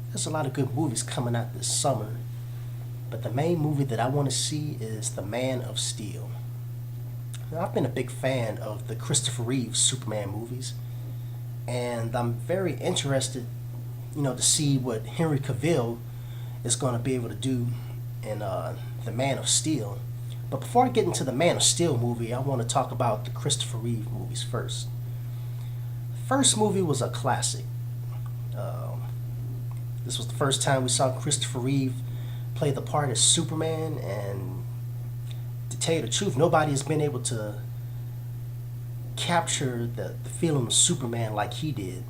There's a lot of good movies coming out this summer, but the main movie that I want to see is The Man of Steel. Now, I've been a big fan of the Christopher Reeve Superman movies, and I'm very interested, to see what Henry Cavill is going to be able to do in The Man of Steel. But before I get into the Man of Steel movie, I want to talk about the Christopher Reeve movies first. The first movie was a classic. Um, this was the first time we saw Christopher Reeve play the part as Superman, and to tell you the truth, nobody has been able to capture the feeling of Superman like he did.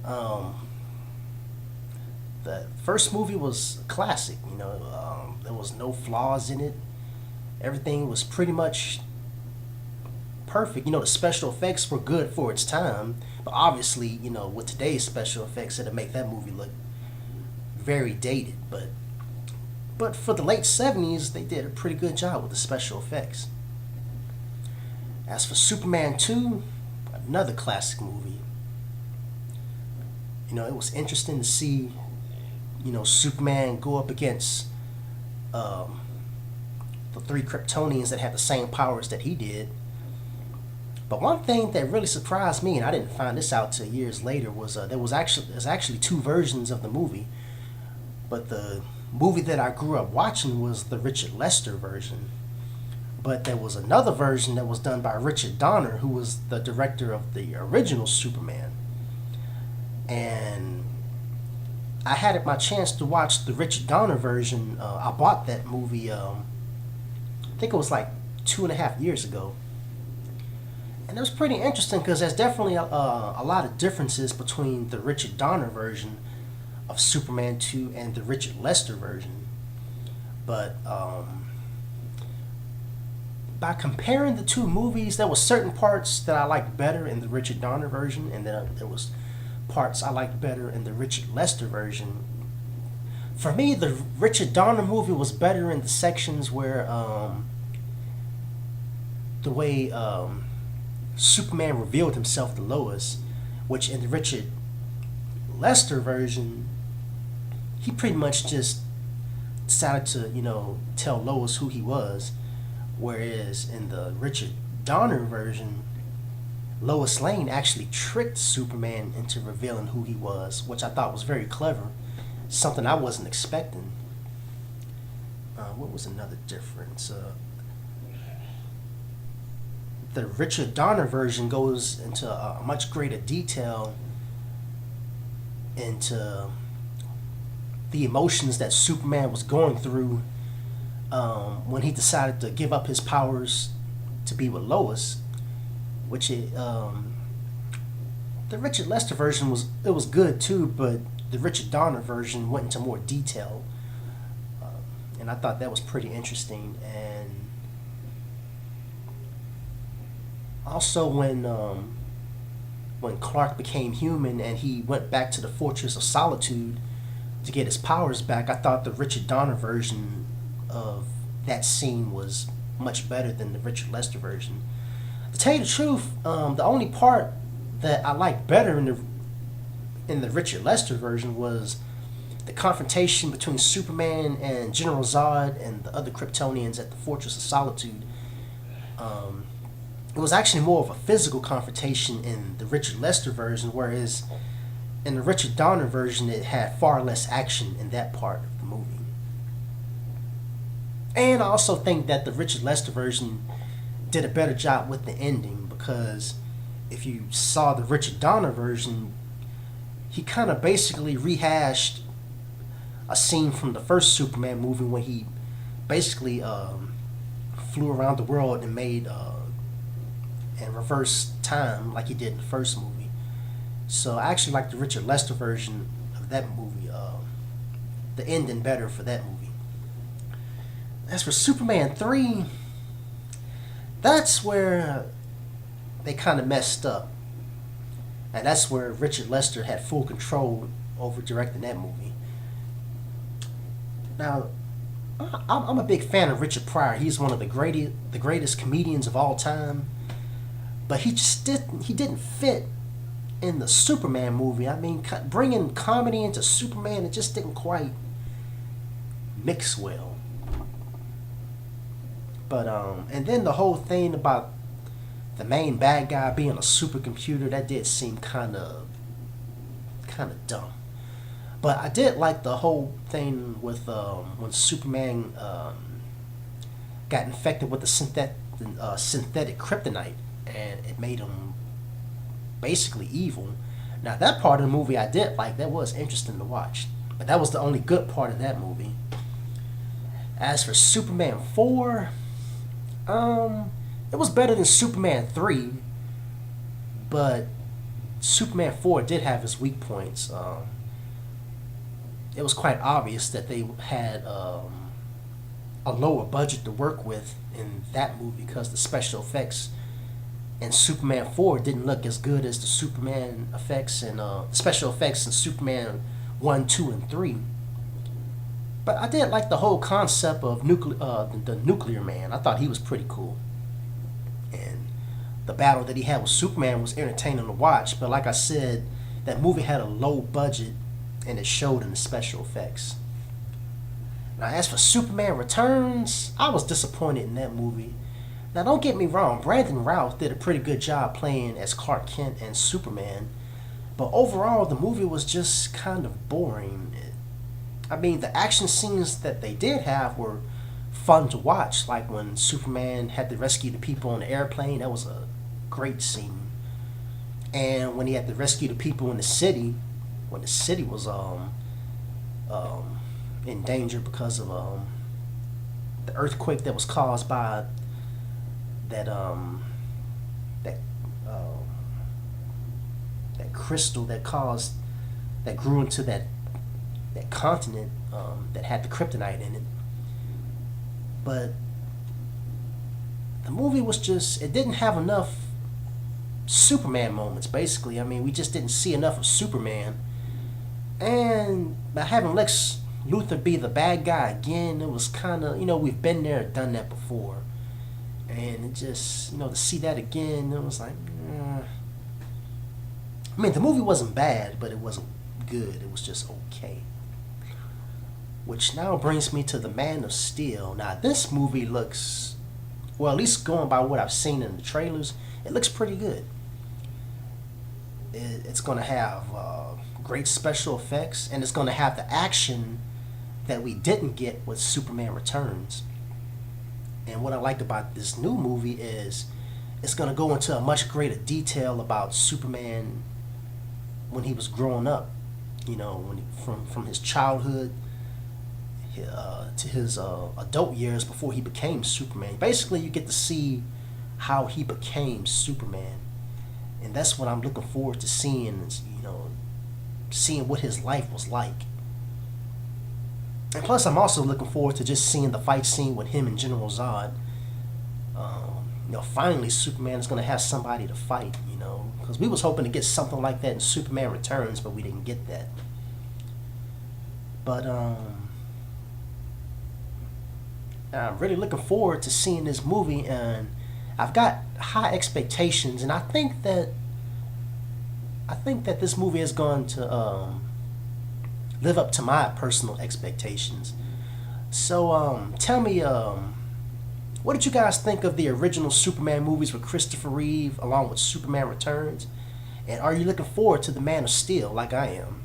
Um, the first movie was a classic. There was no flaws in it. Everything was pretty much perfect. The special effects were good for its time, but obviously, with today's special effects, it'd make that movie look very dated. But for the late '70s, they did a pretty good job with the special effects. As for Superman 2, another classic movie. It was interesting to see, Superman go up against um, the three Kryptonians that had the same powers that he did. But one thing that really surprised me, and I didn't find this out till years later, was there's actually two versions of the movie. But the movie that I grew up watching was the Richard Lester version. But there was another version that was done by Richard Donner, who was the director of the original Superman. And I had my chance to watch the Richard Donner version. I bought that movie. I think it was like 2.5 years ago, and it was pretty interesting because there's definitely a lot of differences between the Richard Donner version of Superman 2 and the Richard Lester version. But by comparing the two movies, there were certain parts that I liked better in the Richard Donner version, and then there was parts I liked better in the Richard Lester version. For me, the Richard Donner movie was better in the sections where the way Superman revealed himself to Lois, which in the Richard Lester version, he pretty much just decided to, tell Lois who he was. Whereas in the Richard Donner version, Lois Lane actually tricked Superman into revealing who he was, which I thought was very clever. Something I wasn't expecting. What was another difference? The Richard Donner version goes into a much greater detail into the emotions that Superman was going through when he decided to give up his powers to be with Lois. The Richard Lester version was good too, but the Richard Donner version went into more detail, and I thought that was pretty interesting. And also when Clark became human and he went back to the Fortress of Solitude to get his powers back, I thought the Richard Donner version of that scene was much better than the Richard Lester version. To tell you the truth, the only part that I liked better in the Richard Lester version was the confrontation between Superman and General Zod and the other Kryptonians at the Fortress of Solitude. Um, it was actually more of a physical confrontation in the Richard Lester version, whereas in the Richard Donner version, it had far less action in that part of the movie. And I also think that the Richard Lester version did a better job with the ending, because if you saw the Richard Donner version, he kind of basically rehashed a scene from the first Superman movie when he basically flew around the world and made and reversed time like he did in the first movie. So I actually like the Richard Lester version of that movie, the ending better for that movie. As for Superman 3, that's where they kind of messed up. And that's where Richard Lester had full control over directing that movie. Now, I'm a big fan of Richard Pryor. He's one of the greatest comedians of all time. But he didn't fit in the Superman movie, I mean, bringing comedy into Superman, it just didn't quite mix well. But and then the whole thing about the main bad guy being a supercomputer, that did seem kind of dumb. But I did like the whole thing with when Superman got infected with the synthetic kryptonite, and it made him basically evil. Now that part of the movie I did like. That was interesting to watch. But that was the only good part of that movie. As for Superman 4, it was better than Superman 3, but Superman 4 did have its weak points. It was quite obvious that they had a lower budget to work with in that movie because the special effects in Superman 4 didn't look as good as the Superman effects and special effects in Superman 1, 2, and 3. But I did like the whole concept of the Nuclear Man. I thought he was pretty cool. And the battle that he had with Superman was entertaining to watch. But like I said, that movie had a low budget, and it showed in the special effects. Now, as for Superman Returns, I was disappointed in that movie. Now, don't get me wrong, Brandon Routh did a pretty good job playing as Clark Kent and Superman. But overall, the movie was just kind of boring. I mean, the action scenes that they did have were fun to watch, like when Superman had to rescue the people on the airplane. That was a great scene. And when he had to rescue the people in the city, when the city was in danger because of the earthquake that was caused by that that that crystal that grew into that continent that had the kryptonite in it. But the movie was just, it didn't have enough Superman moments, basically. I mean, we just didn't see enough of Superman. And by having Lex Luthor be the bad guy again, it was kind of, we've been there, done that before. And it just, to see that again, it was like, I mean, the movie wasn't bad, but it wasn't good. It was just okay. Which now brings me to The Man of Steel. Now, this movie looks, well, at least going by what I've seen in the trailers, it looks pretty good. It's going to have great special effects, and it's going to have the action that we didn't get with Superman Returns. And what I like about this new movie is it's going to go into a much greater detail about Superman when he was growing up. From his childhood to his adult years before he became Superman. Basically, you get to see how he became Superman, and that's what I'm looking forward to seeing. Seeing what his life was like. And plus, I'm also looking forward to just seeing the fight scene with him and General Zod. Finally, Superman is going to have somebody to fight. Because we was hoping to get something like that in Superman Returns, but we didn't get that. But I'm really looking forward to seeing this movie, and I've got high expectations, and I think that this movie is going to live up to my personal expectations. So tell me, what did you guys think of the original Superman movies with Christopher Reeve along with Superman Returns? And are you looking forward to The Man of Steel like I am?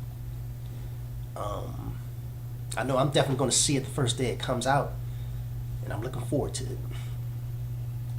I know I'm definitely going to see it the first day it comes out, and I'm looking forward to it.